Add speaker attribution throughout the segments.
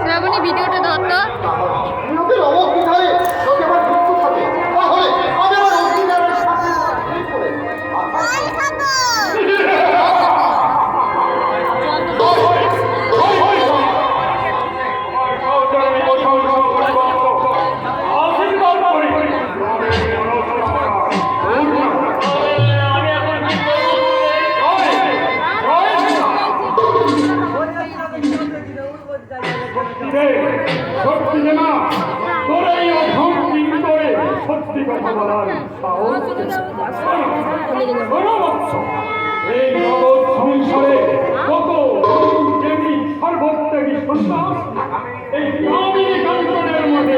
Speaker 1: শ্রাবণী ভিডিওটা ধরতো
Speaker 2: সংসারে কত দেবী সর্বত্যাগী সন্তান এই কামিনী কাঞ্চনের মধ্যে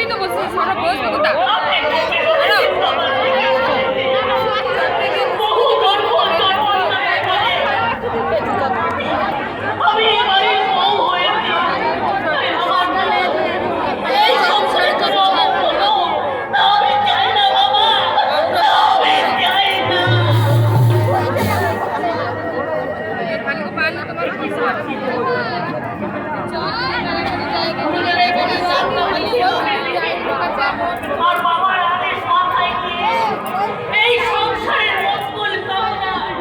Speaker 1: বলি তো বলছি আমরা বসবো কোথা
Speaker 3: আমি এবারে বউ হয়েছি। এই সংসারে তো বাবা বলো, আমি চাই না বাবা, আমি চাই না।
Speaker 1: ভালো পারলে তোমার কিছু
Speaker 3: আর বাবার আদেশ মাথায় নিয়ে এই সংসারের মঙ্গল কামনায়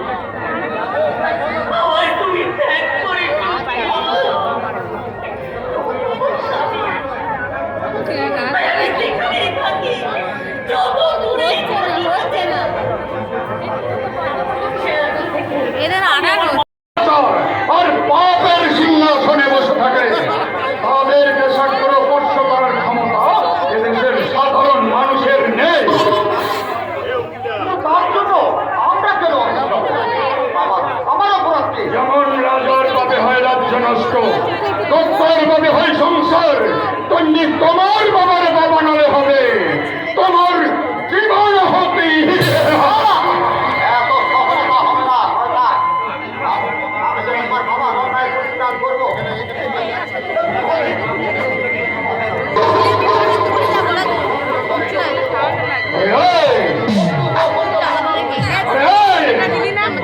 Speaker 3: আমায় তুমি ত্যাগ করে আমি যেখানেই থাকি, যত দূরেই থাকি না
Speaker 1: এদের আনার
Speaker 2: আর পাপের সিংহাসনে বসে থাকে তাদেরকে সাক্ষর স্পর্শ করার ক্ষমতা এদেশের সাধারণ মানুষের নেই।
Speaker 4: তার জন্য আমরা কেন আমার অপরাধ কি?
Speaker 2: যেমন রাজার পাপে হয় রাজ্য নষ্ট, দত্তর পাপে হয় সংসার, তেমনি তোমার বাবার বাবা নলে হবে তোমার জীবন হতে।
Speaker 4: এত সফলতা হবে না সরকার। আমি তো একবার বাবার অন্যায় পরিত্রাণ করবো।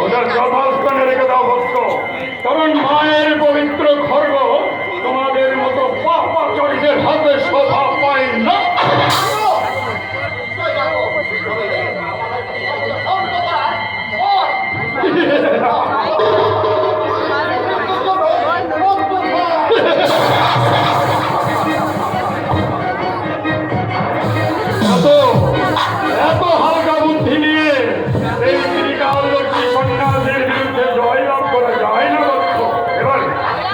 Speaker 2: ওদের যথাস্থানে রেখে দাও বৎস, কারণ মায়ের পবিত্র খর্গ তোমাদের মতো পাপাচারীদের হাতে শোভা পায় না। এত হালকা বুদ্ধি নিয়ে এই ত্রিকালদর্শী সন্ন্যাসীর বিরুদ্ধে জয়লাভ করা যায় না বৎস।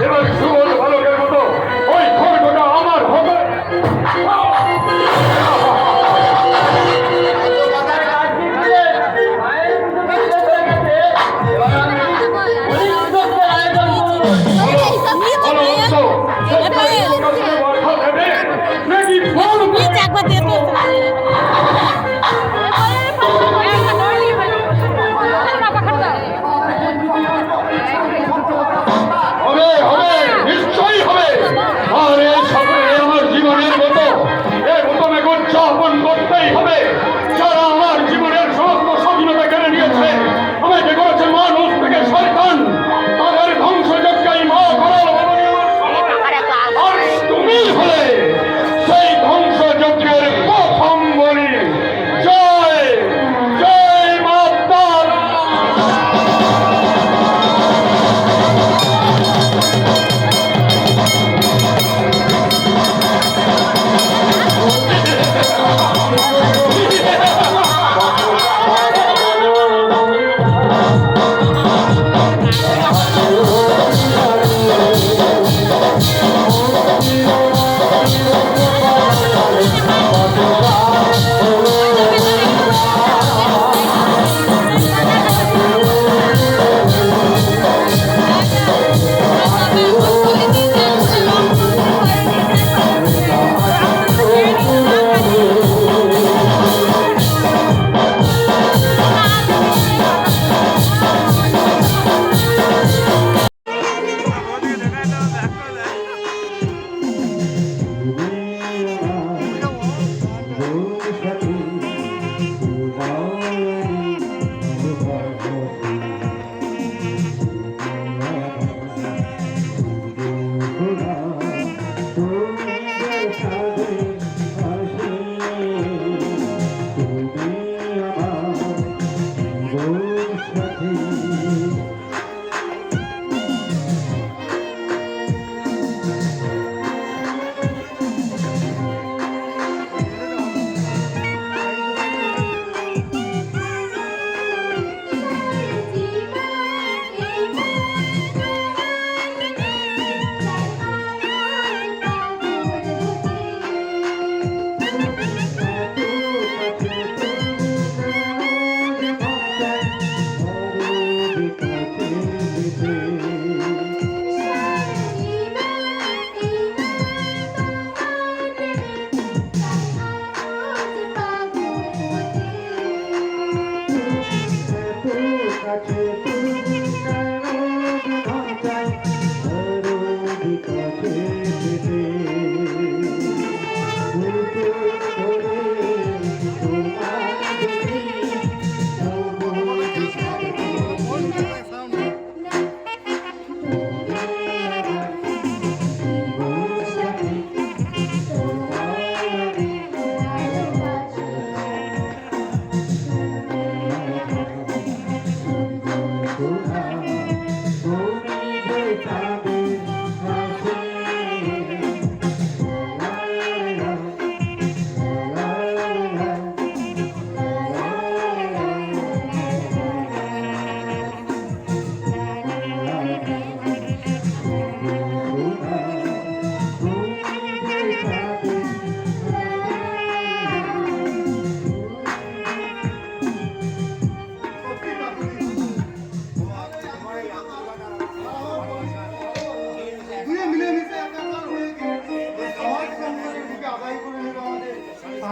Speaker 2: এবার সুবোধ বালকের মতো ওই খড়গটা আমার হবে।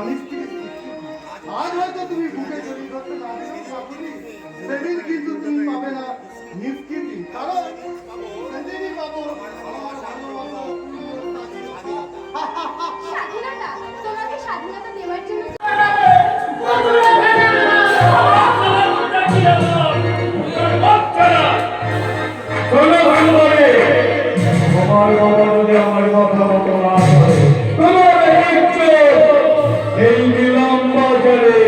Speaker 5: স্বামী স্ত্রীর স্বীকৃতি। আজ হয়তো তুমি বুকে জড়িয়ে ধরতে না পেরে চাকুরি, সেদিন কিন্তু তুমি পাবে না নিষ্কৃতি, কারণ সেদিনই পাবো আমার ভালোবাসা পূর্ণতা চিরকাল।
Speaker 6: স্বাধীনতা তোমাকে স্বাধীনতা দেওয়ার জন্য
Speaker 2: শোনো ভালোভাবে, তোমার বাবা যদি আমার কথা মতো না করে, তোমার এই নিলাম বাজারে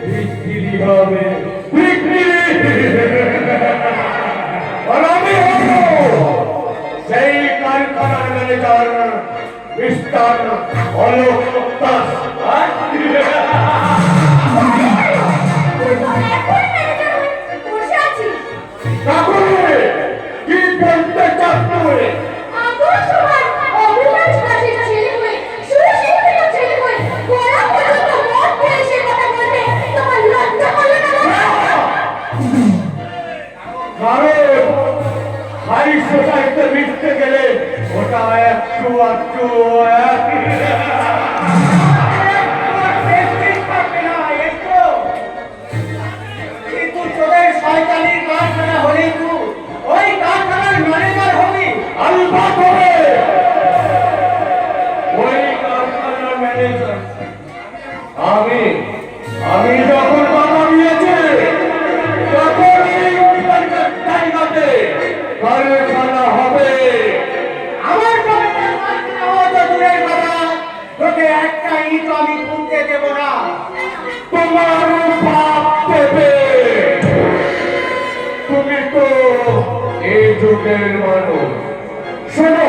Speaker 2: বিক্রি হবে, বিক্রি। আর আমি হবো সেই কারখানার ম্যানেজার মিস্টার অলোক দাস।
Speaker 6: বসে আছি
Speaker 2: কাকুরে, কি বলতে চাস তুই?
Speaker 6: আদর সবার অভিলাষ দাসের ছেলে হয়ে সুশিক্ষিত ছেলে হয়ে গোড়া পর্যন্ত মত দিয়ে সে কথা বলতে তোমার লজ্জা করে না?
Speaker 2: কারণ হাই সোসাইটিতে মিশতে গেলে ওটা একটু একটু
Speaker 4: কিন্তু তোদের শয়তানির কারখানা হলেই তুই ওই কারখানার ম্যানেজার হবি।
Speaker 2: আলবাত হবে ওই কারখানার ম্যানেজার। আমি আমি যখন কথা দিয়েছি তখন এই জায়গাতে কারখানা হবে।
Speaker 4: আমার সঙ্গে কারখানা হওয়া তো দূরের কথা, তোকে একটা ইট আমি তুলতে দেবো না।
Speaker 2: তোমার বাপ দেবে। তুমি তো এই যুগের মানুষ। শোনো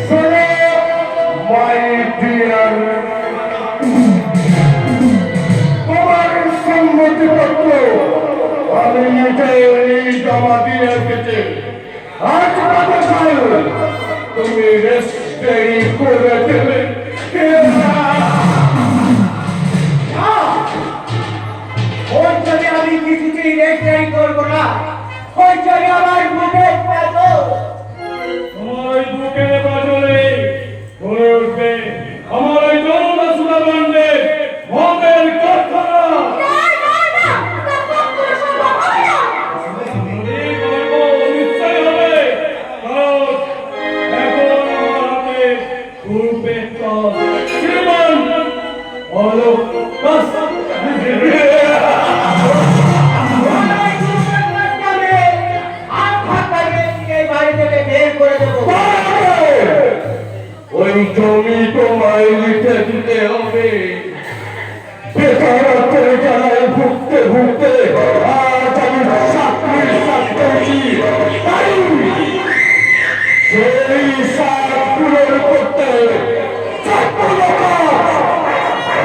Speaker 2: শোনো মাই ডিয়ার, তোমার সম্মতিপত্র আমি নিজেই জমা দিয়ে এসেছি। আজ কাল তুমি রেজিস্ট্রি করে দেবে।
Speaker 4: ওই জন্য আমি কিছুতেই রেজিস্ট্রি করবো না। ওই জন্য আমার বুকে পেতো।
Speaker 2: তোমার বুকের বাজলে ধরে উঠবে আমার ওই জনতা সুদাবন্ধে মদের কারখানা। এই গর্ব নিশ্চয় হবে, কারণ এখন আমার হাতে উঠবে শ্রীমান অলোক দাস। ওই জমি তোমায় লিখে দিতে হবে। বেকারত্বের জ্বালায় ভুগতে ভুগতে আজ আমি চাকরির চাকরি, তাই সেই সাত পূরণ করতে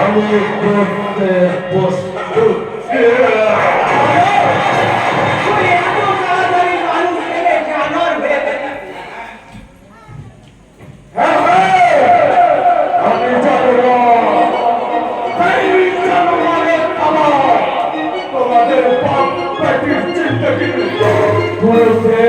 Speaker 2: আমি করতে প্রস্তুত। আমি জানো না, তাই জানো মানে তোমাদের পাপ পেটির চিন্তা কিন্তু ঘুরতে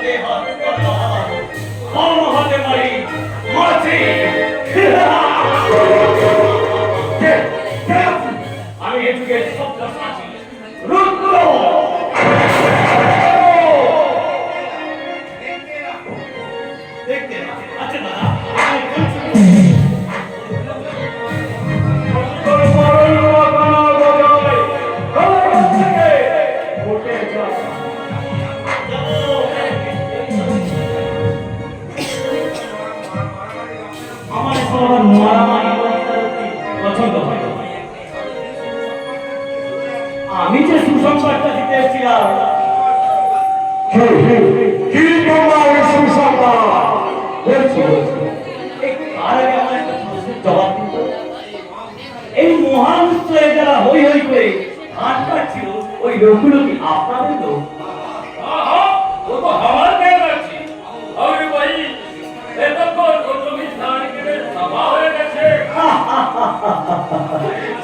Speaker 3: হাতে হাত তলোয়ার, বাম হাতে মারি মাছি। আমি এ যুগের শব্দ শুনেছি, রুদ্র। দেখতে আচ্ছা দাদা, আমি আমার সবার মারামারি পছন্দ হয়। আমি যে সুসংবাদটা দিতে এসেছিলাম,
Speaker 2: কি তোমার সুসংবাদ?
Speaker 3: জবাব দিত। এই মহান উৎসবে যারা হই হই করে হাত কাটছিল, ওই লোকগুলো কি আপনাদের লোক?
Speaker 7: वो तो हमारे कह रही थी और वही এতক্ষণ তুমি ধান কেটে সভা হয়ে গেছে।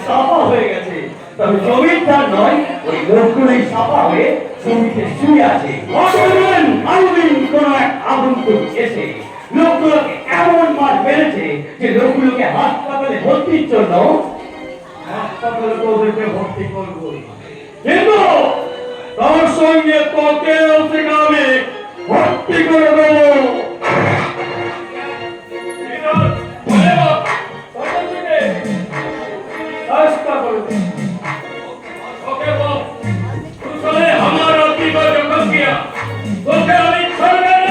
Speaker 3: সাফা হয়ে গেছে, তবে জমিদার নয়, ওই লোকগুলোই সাফা হয়ে জমিতে শুয়ে আছে। আনবিন কোন এক আগুনকুল এসে লোকগুলোকে এমন মার মেরেছে যে লোকগুলোকে হাসপাতালে ভর্তির জন্য হাসপাতালে ওদেরকে ভর্তি করবো, কিন্তু তার সঙ্গে তোকেও সেখানে ভর্তি করে দেবো। চেষ্টা করবে
Speaker 7: ओके वो तूने हमारा दीवा जखम किया तो क्या अभी छोड़ गए?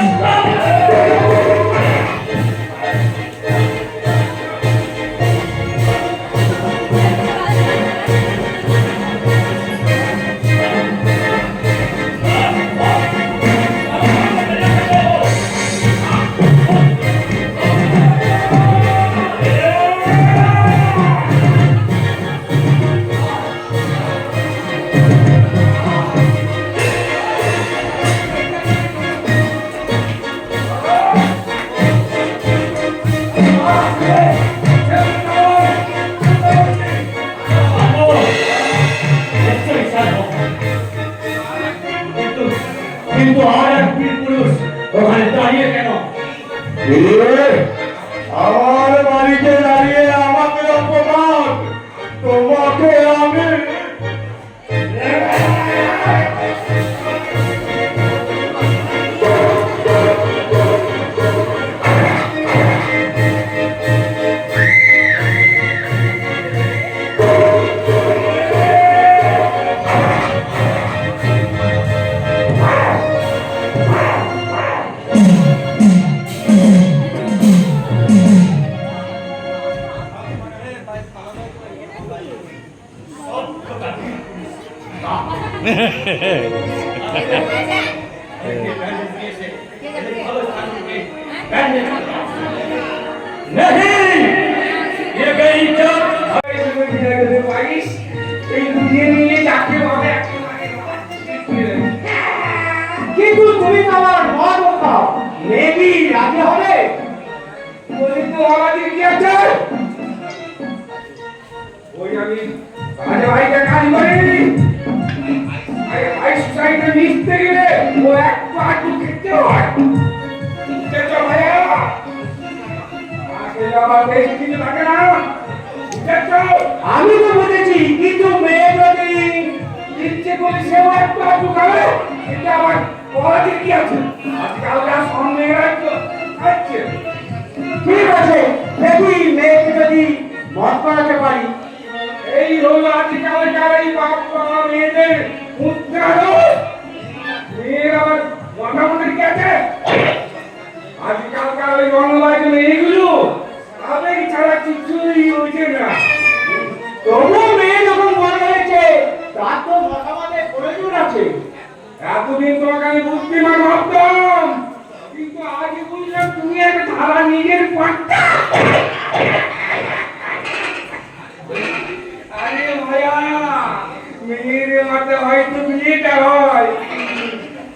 Speaker 3: কিন্তু আর এক বীর পুরুষ ওখানে দাঁড়িয়ে কেন?
Speaker 2: আমার বাড়িতে দাঁড়িয়ে আমাকে অপমান, তোমাকে আমি
Speaker 3: नहीं, ये गई जब
Speaker 4: কিন্তু তুমি তো আমার মন খাও, মেবি রাজি হবে? বলি তো আমাদের কি আছে? ওই আমি আজ ভাইকে কাজ করি, আই সোসাইটি মিশতে গেলে ও একটু আটু খেতে হয়। বুঝেছো ভাইয়া? আসলে আমার বেশি কিছু থাকে না, বুঝেছো? আমি তো বুঝেছি, কিন্তু মেয়ে যদি ইচ্ছে করে সেও একটু আটু খাবে, এটা আমার বলাতে কি আছে? আজকালকার সব মেয়েরা তো খাচ্ছে। ঠিক আছে, দেখি মেয়েকে যদি মত করাতে পারি। এই হলো আজকালকার এই বাবা মেয়েদের মুদ্রা। মেয়ের আবার মোটামুটি কি আছে? আজকালকার ওই গণবাজ মেয়েগুলো আবেগ ছাড়া কিছুই বোঝে না। তবুও মেয়ে যখন মনে হয়েছে তার তো মতামতের প্রয়োজন আছে। এতদিন তোমাকে আমি বুদ্ধিমান ভাবতাম, কিন্তু আজ বুঝলাম তুমি একটা ধারা নিজের পাট্টা। আরে ভাইয়া, মেয়ের মাঠে হয়তো বিয়েটা হয়,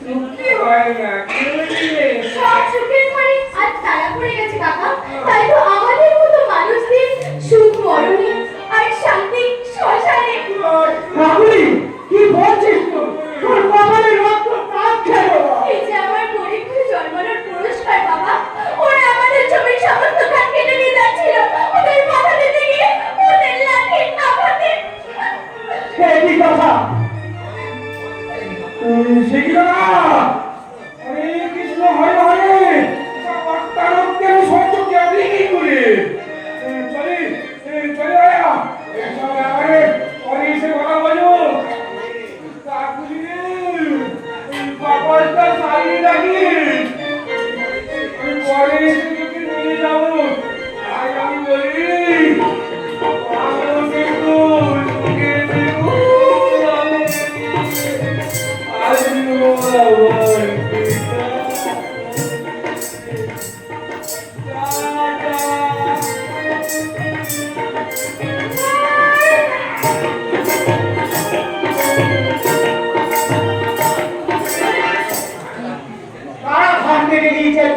Speaker 4: চুক্তি হয় না। কি বুঝলে?
Speaker 6: সব সুখের ঘরে আজ তালা পড়ে গেছে কাকা, তাই তো আমাদের মতো মানুষদের সুখ মরণে আর শান্তি শ্মশানে।
Speaker 4: রাহুলি, কি বলছিস তুই? তোর কপালে রক্ত কাজ খেলো।
Speaker 6: এই যে আমার পরীক্ষা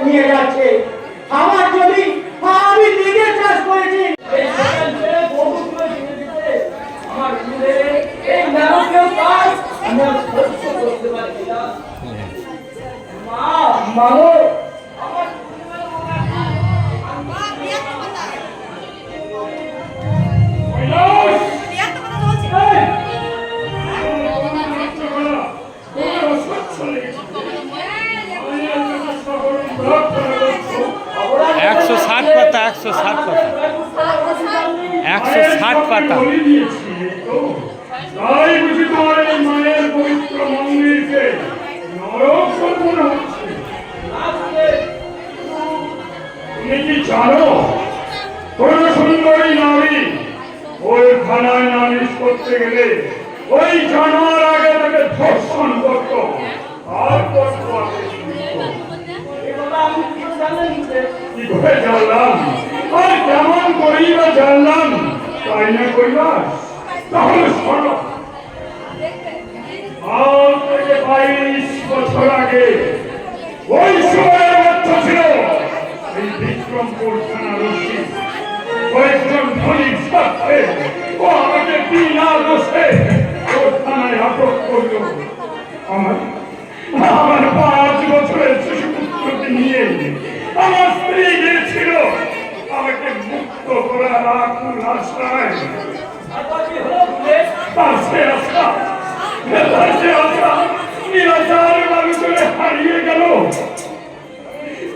Speaker 3: নিয়ে যাচ্ছে। আমার জমি আমি নিজে চাষ করেছি। এই বাগান ছেড়ে বহুগুলো ছেড়ে দিতে আমার ছেলে এই নারকেল গাছ আমি আর সহ্য করতে পারছি না। মা মাগো আমার
Speaker 8: একশো ষাট পাতা 160 পাতা
Speaker 2: তাই বুঝি তোমার এই মায়ের পবিত্র মন্দিরকে নরক সম্পূর্ণ হচ্ছে। তুমি কি জানো কোন সুন্দরী নারী ওই থানায় নালিশ করতে গেলে ওই জানোয়ার আগে তাকে ধর্ষণ করত তারপর তোমাকে কি করে জানলাম আর কেমন করেই বা জানলাম তাই না কইবা? তাহলে শোনো, আজ থেকে 22 বছর আগে ওই সময়ের মধ্যে ছিল এই বিক্রমপুর থানা রশি কয়েকজন ধনী সাথে ও আমাকে বিনা দোষে ও থানায় আটক করল। আমার 5 বছরের শিশু পুত্রকে নিয়ে আমার স্ত্রী গিয়েছিল আমাকে মুক্ত করার আকুল আশায়। পাশে আসা নিরাচার মানুষের হারিয়ে গেল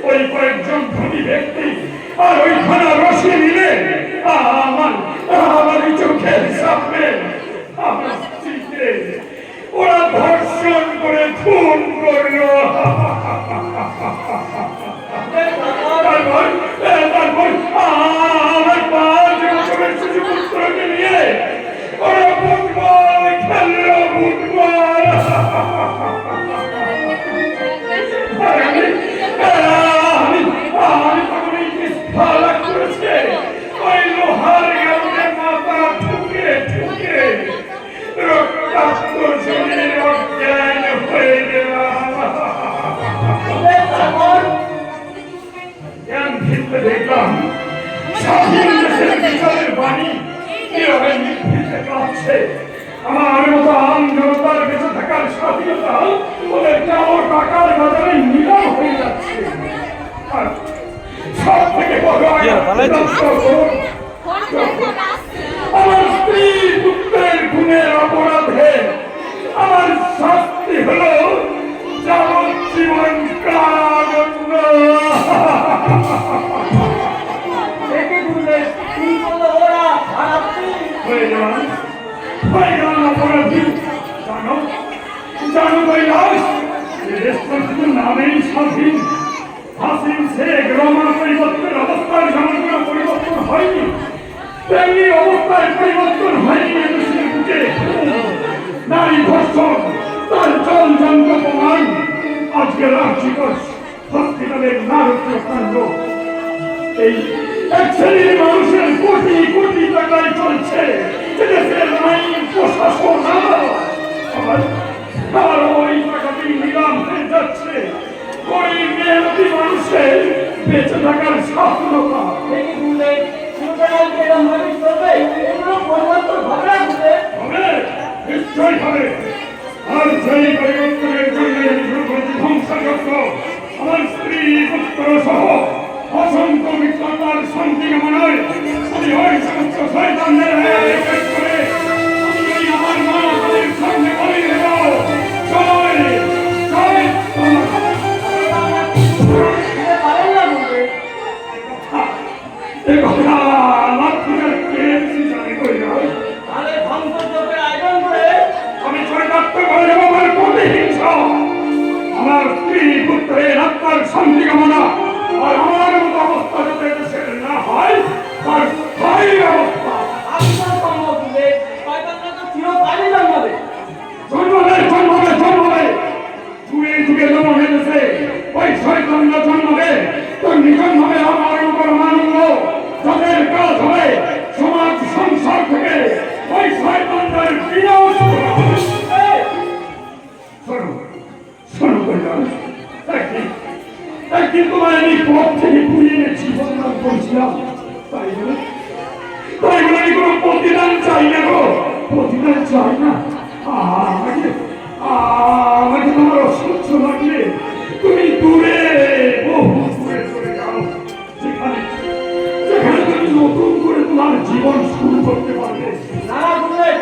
Speaker 2: ওই কয়েকজন ধনী ব্যক্তি আর ওই থানা রশি মিলে আমার চোখের সামনে আমার স্ত্রীকে ওরা ধর্ষণ করে খুন করল। তারপর আমার 5 বছরের শিশু পুত্রকে নিয়ে ওরা ফুটবল খেলল ফুটবল। আমি তখন এই ভালো করেছে ওই লোহার গাউনে মাথা ঠুকে ঠুকে রক্তাক্ত শরীরে অজ্ঞান হয়ে গেলাম। জ্ঞান ফিরতে দেখলাম স্বাধীন দেশের বিচারের বাণী কিভাবে নিভৃতে কাঁপছে। আমার মতো আম জনতার বেঁচে থাকার স্বাধীনতা ওদের কেমন টাকার বাজারে নিলাম হয়ে যাচ্ছে। আর সব থেকে বড় আমার স্ত্রী পুত্রের খুনের অপরাধে আমার শাস্তি হলো যাবজ্জীবন কারাদণ্ড। হয়ে গেলাম অপরাধী। জানো কৈলাস দেশটা শুধু নামেই স্বাধীন। হাসিন শেখ রমা পরিবর্তনের অবস্থার যেমন কোনো পরিবর্তন হয়নি তেমনি অবস্থায় পরিবর্তন হয়নি দেশের বুকে। নারী ধর্ষণ তার জলজন্ত প্রমাণ আজকে রাজ্যিকর হসপিটালের নারকীয় কাণ্ড। এই এক শ্রেণীর মানুষের কোটি কোটি টাকায় চলছে দেশের আইন প্রশাসন। আর ওই টাকাতেই নিলাম হয়ে যাচ্ছে গরিব মেহনতি মানুষের বেঁচে থাকার স্বাধীনতা। হবে নিশ্চয় হবে। আর সেই পরিবর্তনের জন্য শুরু করেছি ধ্বংসযজ্ঞ। আমার স্ত্রী পুত্র সহ অসংখ্য মিত্রতার শান্তি কামনায় আমি ওই সমস্ত শয়তানদের করে আমি আমার মা তাদের সামনে বলি দেব জয় জয়। আমি চরিতার্থ করে দেব আমার প্রতিহিংস। আমার স্ত্রী পুত্রের আত্মার শান্তি কামনা আর আমার মতো অবস্থা যাতে দেশের না হয় তার স্থায়ী ব্যবস্থা। জন্মাবে যুগে যুগে জন্ম হয়েছে ওই শয়তানরা জন্মাবে তেমনি জন্মাবে আমার উপর মানব যাদের কাজ হবে সমাজ সংসার থেকে ওই শয়তানদের বিনাশ। শোনো শোনো কৈলাস, একদিন তোমার আমি পথ থেকে ঘুরিয়ে এনে জীবন দান করেছিলাম, তাই বলে আমি কোনো প্রতিদান চাই না গো, প্রতিদান চাই না। আমাকে তোমার অসহ্য লাগলে তুমি দূরে, বহু দূরে চলে যাও, যেখানে যেখানে তুমি নতুন করে তোমার জীবন শুরু করতে পারবে।
Speaker 3: না গুরুদেব,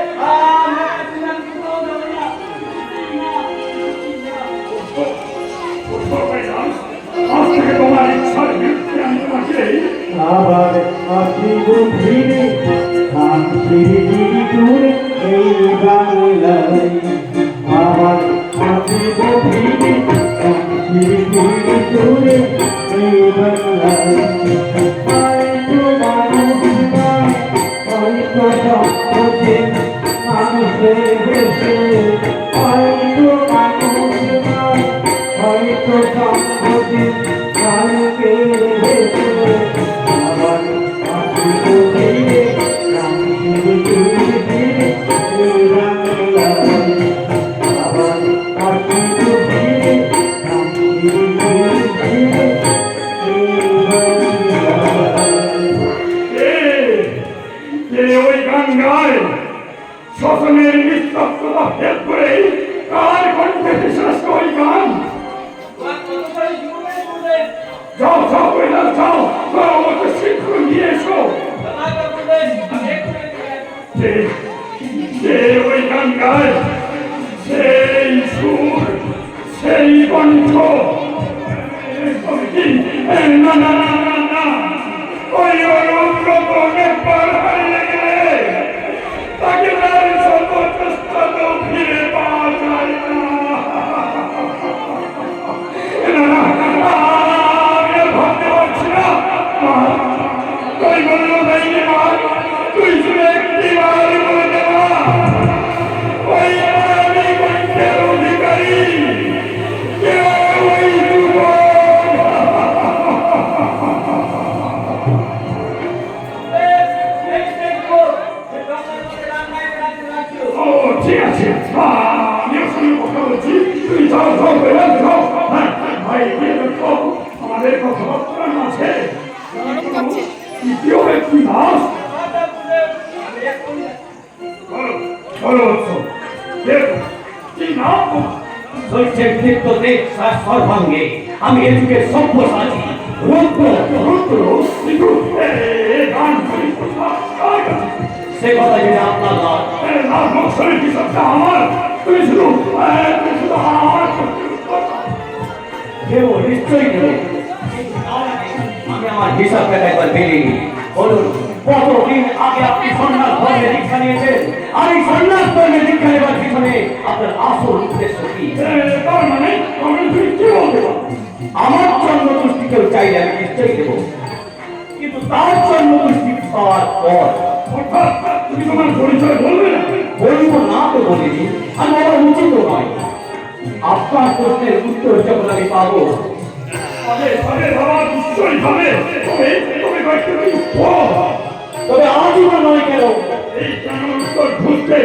Speaker 2: আজ থেকে তোমার ইচ্ছার বিরুদ্ধে আমি তোমাকে
Speaker 5: আবার আসিব ফিরে শান্তির দূরে এই বাংলায়, আবার আসিব ফিরে শান্তির দূরে এই বাংলায়। হয়তো মানুষের মানুষের দেশে, হয়তো হয়তো সম্পত্তি কালকে আবার আসিব ফিরে শান্তির দূরে এই বাংলায়, আবার আসিব ফিরে শান্তির দূরে এই বাংলায়।
Speaker 2: ওই গান গায় শোষণের নিস্তব্ধতা ভেদ করে কার কণ্ঠে শ্রেষ্ঠ ওই গান। যাও যাও কৈলাস যাও, আমাকে শীঘ্র নিয়ে এসো। যে ওই গান গায়, সেই সুর, সেই কণ্ঠ, না না না না না, ওই অনুব্রতকে পার হারিয়ে গেলে তাকে তার শত চেষ্টাতেও ফিরে পাওয়া যায় না। আমি আর ভাবতে পারছি না। তুই বললো তাইনি মা, তুই শুনে একটি বার বলে দেওয়া, ওই আমি কণ্ঠের অধিকারী কেউ ওই যুবক। ও ঠিক আছে, আমিও সঙ্গে কথা বলছি, তুমি যাও যাও কৈলাস যাও। হ্যাঁ ভাই, গিয়ে দেখো আমাদের কথাবার্তার মাঝে তৃতীয় ব্যক্তি নাশ। বলো কি নাম তোমার?
Speaker 3: শৈত্যের দীপ্ততে সর্বাঙ্গে আমি এ যুগের সভ্য সাজি রুদ্র।
Speaker 2: রুদ্র কিন্তু গান করি কার কাছে?
Speaker 3: সে কথা যদি আপনার নয়,
Speaker 2: মশারি কি সবটা আমার? তুমি শুধু আমার
Speaker 3: কেউ নিশ্চয়ই দেব। আমি আমার হিসাবটা একবার বেরিয়ে বলুন, কতদিন আগে আপনি সন্ন্যাস ধর্মে দীক্ষা নিয়েছেন? আর এই সন্ন্যাস ধর্মে দীক্ষা নেবার পিছনে আপনার আসল উদ্দেশ্য কি?
Speaker 2: তার মানে আমি তুমি কি বলতে পারো?
Speaker 3: আমার জন্ম দৃষ্টি কেউ চাইলে আমি নিশ্চয়ই দেব, কিন্তু তার জন্ম দৃষ্টি পাওয়ার পর
Speaker 2: অর্থাৎ তুমি তোমার পরিচয় বলবে না?
Speaker 3: বলবো না তো বলিনি, আমি আমার উচিত নয়। আপনার প্রশ্নের উত্তর যখন আমি পাবো,
Speaker 2: বাবা নিশ্চয়ই হবে। তবে কয়েকটা
Speaker 3: তবে আজীবন নয় কেন,
Speaker 2: এই কেন উত্তর খুঁজতে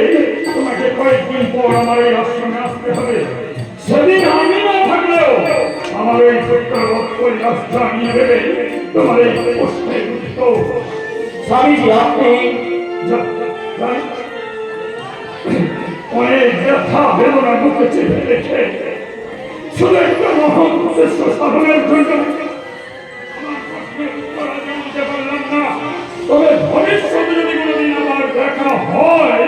Speaker 2: তোমাকে কয়েকদিন পর আমার এই আশ্রমে আসতে হবে। সেদিন আমি না থাকলেও আমার ওই কৈলাসটা নিয়ে দেবে তোমার এই প্রশ্নের উত্তর।
Speaker 3: স্বামীজি আপনি
Speaker 2: অনেক ব্যথা বেদনা বুকে চেপে রেখে শুধু একটা মহান উদ্দেশ্য সাধনের জন্য আমার প্রশ্নের উত্তর আজ দিতে পারলাম না। তবে ভবিষ্যতে যদি কোনোদিন আমার দেখা হয়,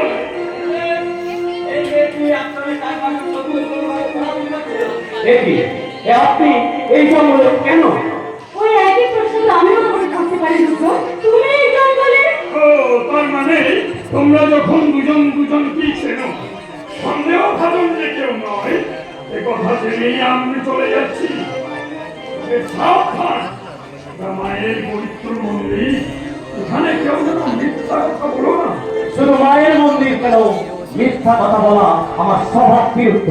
Speaker 3: আপনি এই জঙ্গলে কেন?
Speaker 6: ওই একই প্রশ্ন তো আমিও তোমাকে করতে পারি রুদ্র, তুমি এই জঙ্গলে?
Speaker 2: ও তার মানে তোমরা যখন দুজন দুজনকে চেনো, সন্দেহ ভাজন যে কেউ নয়, এ কথা জেনেই আমি চলে যাচ্ছি। সাবধান, মায়ের পবিত্র মন্দির, এখানে কেউ যেন মিথ্যা কথা বলো না।
Speaker 3: শুধু মায়ের মন্দির কেন, মিথ্যা কথা বলা আমার স্বভাব বিরুদ্ধ।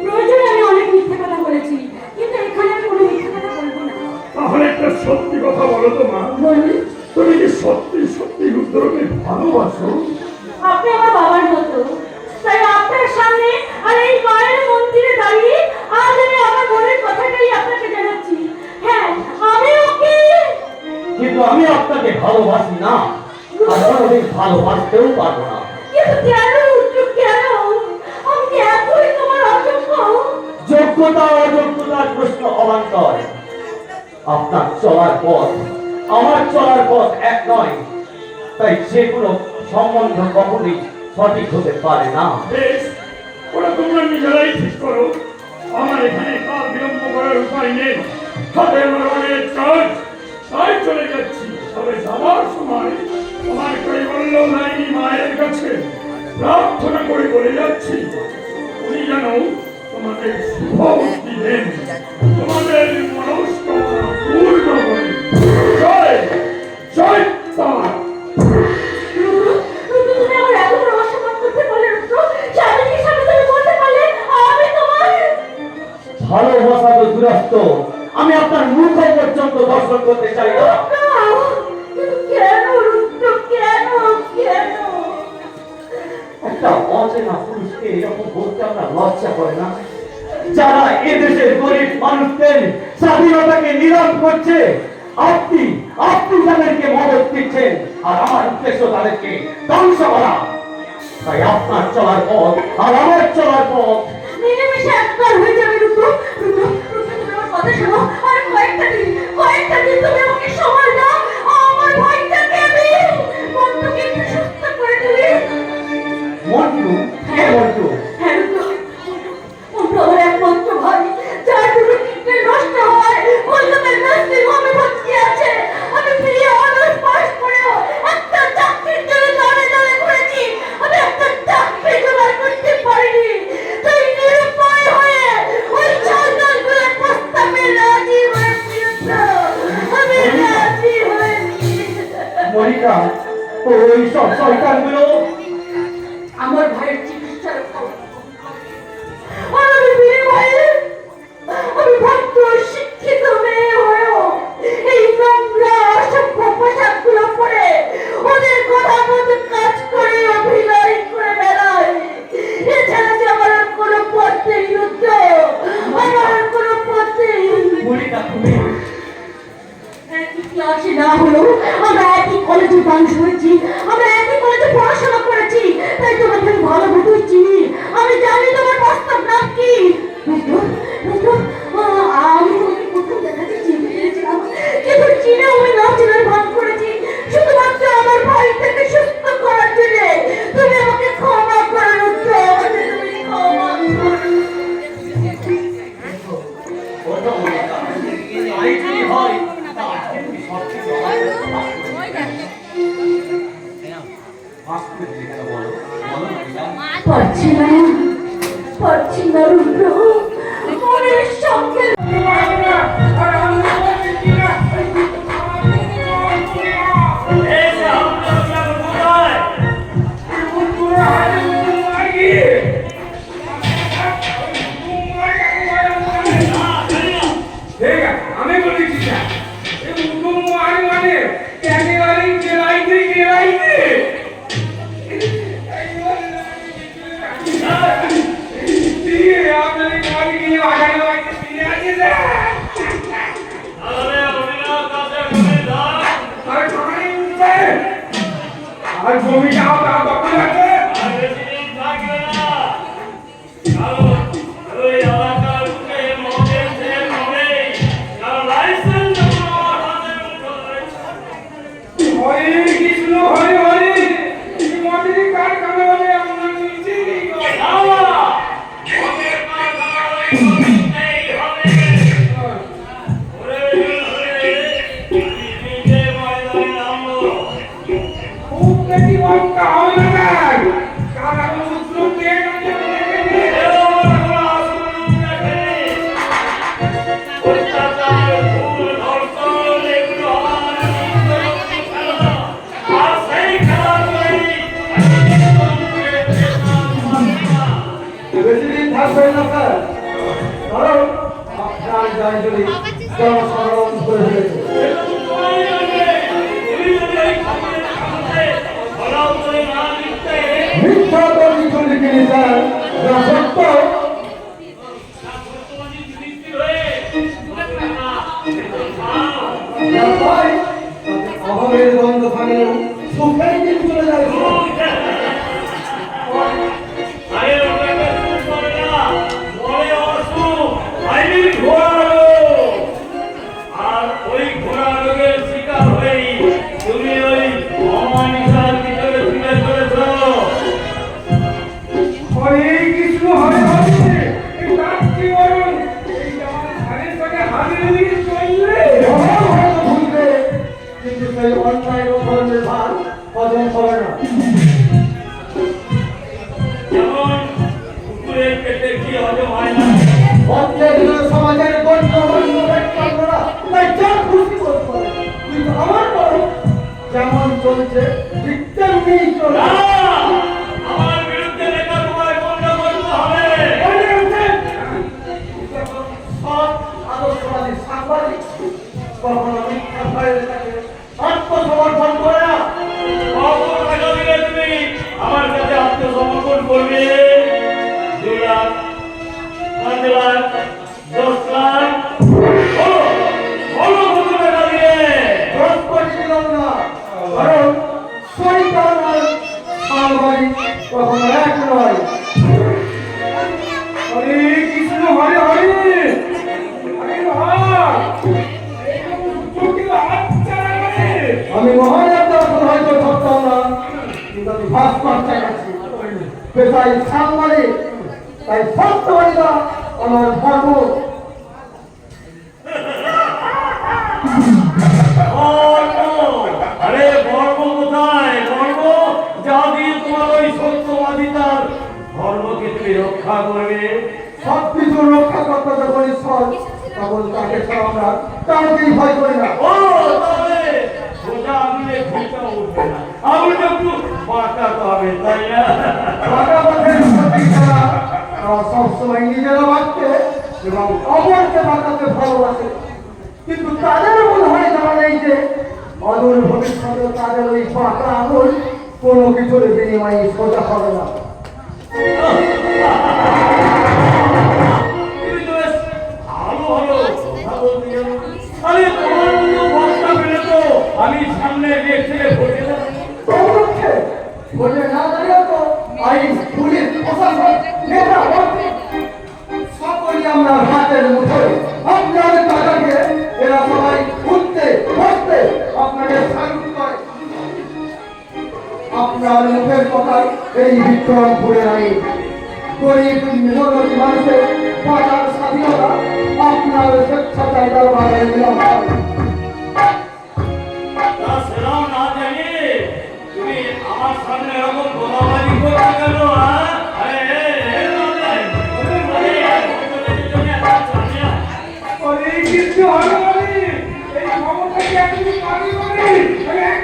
Speaker 6: প্রয়োজনে আমি অনেক মিথ্যা কথা বলেছি, কিন্তু এখানে আমি কোনো মিথ্যা কথা বলবো না।
Speaker 2: তাহলে একটা সত্যি কথা বলো তো মা,
Speaker 6: বলুন।
Speaker 2: তুমি কি সত্যি সত্যি রুদ্রকে ভালোবাসো?
Speaker 6: আপনি আমার বাবার মতো, তাই আপনার সামনে আর এই মায়ের মন্দিরে দাঁড়িয়ে আজ আমি আমার মনের কথাটাই আপনাকে জানাচ্ছি।
Speaker 3: ভালোবাসি না আর কোনোদিন ভালোবাসতেও পারবো না।
Speaker 6: কিন্তু কেন রুদ্র, কেন? আমি কি এতই তোমার অযোগ্য?
Speaker 3: যোগ্যতা অযোগ্যতার প্রশ্ন অবান্তর। আপনার চলার পথ আমার চলার পথ এক নয়, তাই যে কোনো সম্বন্ধ কখনোই সঠিক হতে পারে না।
Speaker 2: বেশ, ওরা তোমরা নিজেরাই ঠিক করো। আমার এখানে কাল বিলম্ব করার উপায় নেই। হাতে আমার অনেক কাজ, তাই চলে যাচ্ছি। তবে যাওয়ার সময় আমার কৈবল্য লাইনি মায়ের কাছে প্রার্থনা করে বলে যাচ্ছি, উনি যেন তোমাদের শুভ বুদ্ধি দেন, তোমাদের মনস্কামনা পূর্ণ করেন। জয় জয় তারা।
Speaker 6: রুদ্র, তুমি আমার এত বড় অসম্মান করতে পারলে রুদ্র? স্বামীজির সামনে তুমি বলতে পারলে আমি তোমার
Speaker 3: ভালোবাসা তো দূরস্থ, আমি আপনার মুখ পর্যন্ত দর্শন করতে চাই না।
Speaker 6: কিন্তু কেন রুদ্র, কেন কেন?
Speaker 3: একটা অচেনা পুরুষকে এরকম বলতে আপনার লজ্জা করে না? যারা এদেশের গরিব মানুষদের স্বাধীনতাকে নীরব করছে, আপনি আপনি তাদেরকে মদত দিচ্ছেন, আর আমার উদ্দেশ্য তাদেরকে ধ্বংস করা। তাই আপনার চলার পথ আর আমার চলার পথ
Speaker 6: মিলেমিশে একবার হয়ে যাবে রুদ্র। রুদ্র, তুমি আমার কথা শোনো। আর কয়েকটা দিন তুমি আমাকে সময় দাও। আমার ভাইটাকে আমি মনটাকে একটু সুস্থ করে তুলি।
Speaker 3: মন্টু, কে মন্টু?
Speaker 6: হ্যাঁ রুদ্র, মন্টু আমার একমাত্র ভাই, যার দুটো কিডনি নষ্ট হয় কলকাতার নার্সিং হোমে ভর্তি আছে। আমি বিয়ে অনার্স পাস করেও একটা চাকরির জন্য দৌড়ে দৌড়ে ঘুরেছি। আমি একটা চাকরি জোগাড় করতে পারিনি। তাই নিরুপায় হয়ে ওই ছলগুলোর প্রস্তাবে রাজি হয়েছি রুদ্র। আমি রাজি হয়েছি।
Speaker 3: মনিকা, ওই সব শয়তানগুলো
Speaker 6: আমার ভাইয়ের চিকিৎসার আমি বিনিময়ে আমি ভদ্র শিক্ষিত মেয়ে হয়েও এই নোংরা অসভ্য পোশাকগুলো পরে ওদের কথা মতো কাজ করে অভিনয় করে বেড়াই। এছাড়া যে আমার আর কোনো পথ নেই রুদ্র, আমার আর কোনো পথ নেই।
Speaker 3: মনিকা, তুমি
Speaker 6: একই ক্লাসে না হলেও আমরা একই কলেজে মানুষ হয়েছি, আমরা একই কলেজে পড়াশোনা করেছি, তাই তোমাকে আমি ভালো মতোই চিনি। আমি জানি তোমার বাস্তব নাম কি। রুদ্র, রুদ্র, আমি তোমাকে প্রথম দেখাতে চিনতে পেরেছিলাম, কিন্তু চিনেও আমি না চেনার ভান করেছি শুধুমাত্র আমার ভাইটাকে সুস্থ করার জন্য। তুমি আমাকে ক্ষমা করো রুদ্র, আমাকে তুমি ক্ষমা করো।
Speaker 3: ওটা মনিকা, তাই যদি হয় তাহলে তুমি সবকিছু আসতে দিকে বলো, বলো মনিকা।
Speaker 6: পারছি না রুদ্র, মনের সঙ্গে
Speaker 7: এই যে আমরা কোথায়?
Speaker 4: আমি বলেছি মানে একেবারেই গেলাইতে আর জমিটা দখল আছে। হরে কৃষ্ণ হরে হরে, মদের কারখানা হলে আমরা নিজেই খুব বেশি বক্তা হবে না, কারণ সূত্র দিয়ে
Speaker 5: বেশি দিন থাকবেন না স্যার, কারণ আপনার জয়জলি জনসাধারণ করে ফেলেছে। মিথ্যা তো কিছু লিখিনি স্যার, যা সত্য যা পাই অভাবের গন্ধ আমি সুখের দিন চলে যাবে।
Speaker 7: আরে ওটাকে সুখ করে না, বলে অসুখ, আইনি ঘোড়া রোগ। আর ওই ঘোড়া রোগের শিকার হয়েই তুমি ওই অমানিসার ভিতরে তুলে চলেছ।
Speaker 4: হরে কৃষ্ণ হরে হরে, এই রাত্রি বরণ এই আমার ধানের সঙ্গে হাজির দিকে চললে
Speaker 5: ভগবান হয়তো ভুলবে, কিন্তু সেই অন্যায় ও ধর্মের ভার হজম হবে না।
Speaker 7: যেমন কুকুরের পেটে কি হজম হয় না,
Speaker 5: অত্যাচার সমাজের গণ্য গণ্য ব্যক্তিরা তাই যা খুশি করতে পারে, কিন্তু আমার বড় যেমন চলছে ঠিক তেমনি চলে।
Speaker 7: না, আমার বিরুদ্ধে লেখা তোমায় বন্ধ করতে হবে।
Speaker 5: সৎ আদর্শবাদী সাংবাদিক কখনো মিথ্যা ভয়ে থাকে, আত্মসমর্পণ করে না।
Speaker 7: কত টাকা দিলে তুমি আমার কাছে আত্মসমর্পণ করবে? 2 লাখ, 5 লাখ, 10 লাখ, বলো, বলো কত টাকা দিলে?
Speaker 5: 10 কোটি দিলাম না, কারণ শয়তান আর সাংবাদিক কখনো এক নয়।
Speaker 4: হরে কৃষ্ণ হরে হরে, হরে রাম, চোখে আচ্ছা লাগে।
Speaker 5: আমি মহারাজা হয়তো ধরতাম না, কিন্তু আমি ভাস্কর চাইছি পেশায় সাংবাদিক, তাই সত্যবাদিতা আমার ধর্ম।
Speaker 7: বর্ম, আরে বর্ম কোথায়? বর্ম যা দিয়ে তোমার ওই সত্যবাদিতার ধর্মকে তুমি রক্ষা করবে।
Speaker 5: সবকিছু রক্ষা করতে যখন ঈশ্বর, তখন তাকে ছাড়া আমরা কাউকেই ভয় করি না।
Speaker 7: ও তবে সোজা আঙুলে ঘুরটা উঠবে না, আঙুলটা একটু পাকাতে হবে, তাই না?
Speaker 5: টাকা পয়সার সঠিক ছাড়া তারা সবসময় নিজেরা বাঁচতে এবং অপরকে বাঁচাতে ভালোবাসে, কিন্তু তাদের মনে হয় জানা নেই যে অদূর ভবিষ্যতে তাদের ওই পাকা আঙুল কোনো কিছুর বিনিময়ে সোজা হবে না।
Speaker 7: তুমি তো বেশ ভালো ভালো কথা বলতে জানো। আরে তোমার মতো বক্তা পেলে তো আমি সামনে গিয়ে ছেলে ভোটে না।
Speaker 5: তমলুকে ভোটে না দাঁড়িয়ে তো আইন, পুলিশ, প্রশাসন, নেতা মন্ত্রী সকলই আমরা হাতের মুঠোয়। আপনার টাকাকে এরা সবাই উঠতে বসতে আপনাকে স্যালুট করে। আপনার মুখের কথায় এই বিক্রমপুরে নাই গরিব মেহনতি মানুষের বাঁচার স্বাধীনতা আপনার স্বেচ্ছাচারিতার বাজারে দিলাম।
Speaker 7: তা সেরাও না জানি তুমি আমার সামনে এরকম গোলাবাজি করতে গেল, হ্যাঁ? আরে
Speaker 4: হরে কৃষ্ণ হরে হরে, এই ক্ষমতাকে আপনি পারি করে এক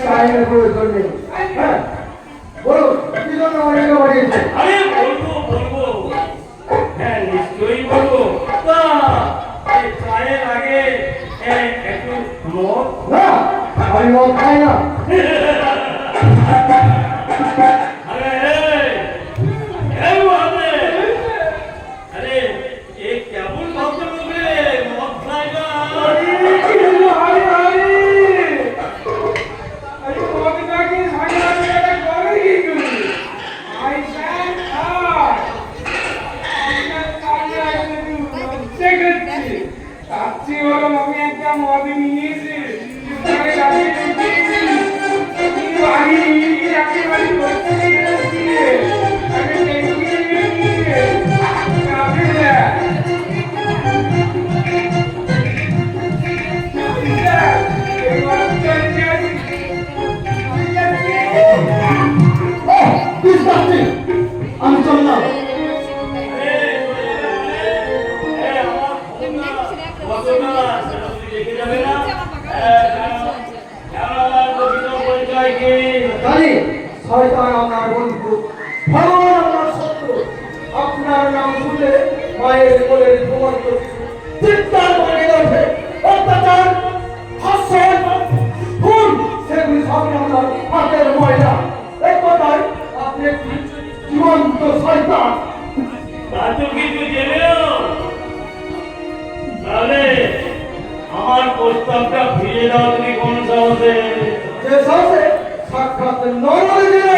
Speaker 5: টাইমের প্রয়োজন নেই। হ্যাঁ বলুন কি জন্য অনেকে বাড়িয়েছে?
Speaker 7: আরে বলবো বলবো, হ্যাঁ নিশ্চয়ই বলবো। তা এই চায়ের আগে একটু মদ।
Speaker 5: না আমি মদ খাই না।
Speaker 7: আরে এই বলবে, আরে এ কেমন ভদ্রলোক রে, মদ খায় না।
Speaker 4: কৃষ্ণ হরে হরে, আরে কবিতাকে সাংবাদিকতা করে কি তুমি? আই স্যাম আই, আপনার সামনে আসলে লজ্জা করছি। তার চেয়ে বরং আমি একটা মদ নিয়েছি, ঘরে গাড়ি ঢুকিয়েছি, বাড়ি একেবারে করতে গিয়েছি, আমি টেঙ্গুই নিয়ে কাঁদে যায়।
Speaker 5: আমি চললাম। জানি শয়তান আপনার বন্ধু, ভগবান আপনার শত্রু। আপনার নাম শুনলে মায়ের কোলের ঘুমন্ত শিশু চিৎকার করে ওঠে। অত্যাচার, ধর্ষণ, খুন সেগুলি সবই আপনার হাতের ময়লা। এই কথায় আপনি একটি জীবন্ত শয়তান।
Speaker 7: কিছু জেনেও তাহলে আমার প্রস্তাবটা পরিচয় দাও, তুমি কোন সাহসে?
Speaker 5: যে সাহসে সাক্ষাৎ নরকে যেন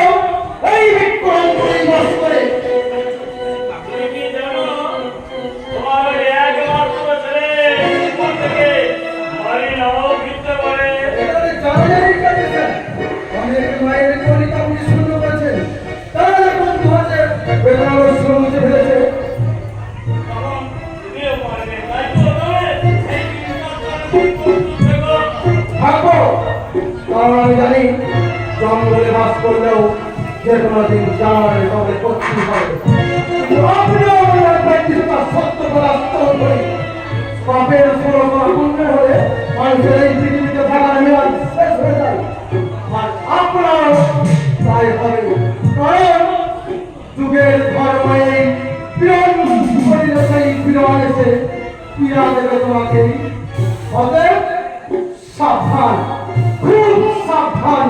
Speaker 5: এই বিক্রম পরিবাস করে।
Speaker 7: তুমি কি জানো তোমার ওই একমাত্র ছেলে জীবন থেকে বাড়ি নাও ফিরতে পারে?
Speaker 5: এখানে যারা যারা কাটেছেন, অনেক মায়ের কলিকা উনি শূন্য করেছেন, তারা যখন তোমাদের বেদনার সুর মুছে ফেলেছে,
Speaker 7: তখন তুমিও পারবে, তাই তো নয়? এই প্রস্তুত থেকো।
Speaker 5: থাকবো। কারণ আমি জানি জঙ্গলে বাস করলেও যে কোনো দিন জানালে তবে করতেই হবে। কিন্তু আপনিও মনে রাখবেন কিছুটা সত্য করে আস্তরণ করি। পাপের পুরোটা পূর্ণ হলে মানুষের এই পৃথিবীতে থাকার মেয়াদ শেষ হয়ে যায়। আর আপনার তাই হবে, কারণ যুগের ধর্মে পীড়ন করিলে সেই পীড়ন এসে পীড়া দেবে তোমাকে। অতএব সাবধান, খুব সাবধান।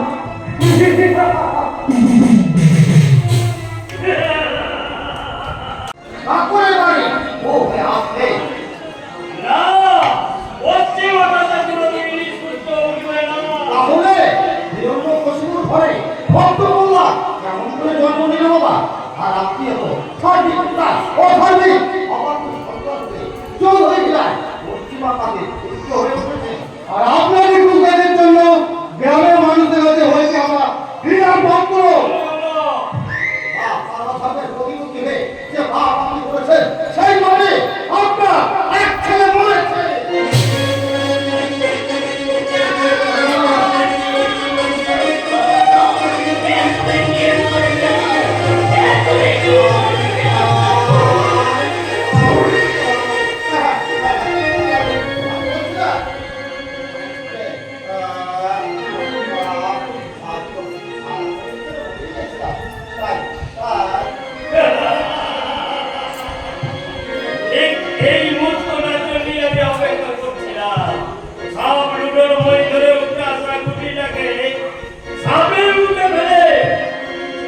Speaker 4: ঠাকুরের বাড়ি ও আসতে
Speaker 7: না, পশ্চিমবঙ্গের কোনোদিন ইলিশ পুষ্ট উঠবে না।
Speaker 4: তাহলে হিরণ্যকশিপুর ঘরে ভক্ত মোল্লা কেমন করে জন্ম নিল বাবা? আর আপনি হলো সার্বিক পিতা ও সার্বিক অবাধ্য সন্তান হয়ে চোর হয়ে গেলেন, পশ্চিমা পাতে উচ্চ হয়ে উঠেছে। আর আপনার এই কুকাজের জন্য গ্রামের মানুষদের কাছে হয়েছে আমরা বিরাট ভক্ত। আপনার ভাবের প্রতিমূর্তি হয়ে যে পাপ আপনি করেছেন, সেই ভাবে আপনার এক ছেলে মরেছে।
Speaker 7: ঠিক এই মুহূর্তটার জন্যই আমি অপেক্ষা করছিলাম। সাপ লুডোর বই ধরে উঠে আসা গুটিটাকে সাপের মুখে ফেলে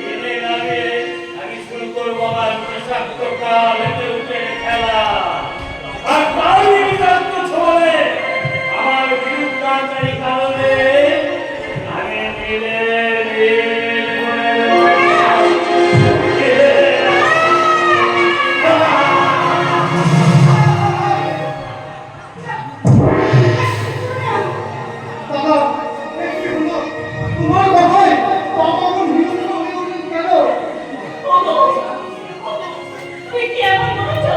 Speaker 7: দিনের আগে আমি শুরু করবো আমার বিষাক্ত কাল হেঁটে উঠে খেলা। আর তারই বিষাক্ত ছোঁয়ালে আমার বিরুদ্ধাচারী কারণে আমি দিলে
Speaker 5: বাবা, এ কি হলো? তোমার কথায় বাবা এখন হিরণ্য হয়ে উঠলেন কেন?
Speaker 6: তুমি কি এমন করেছো?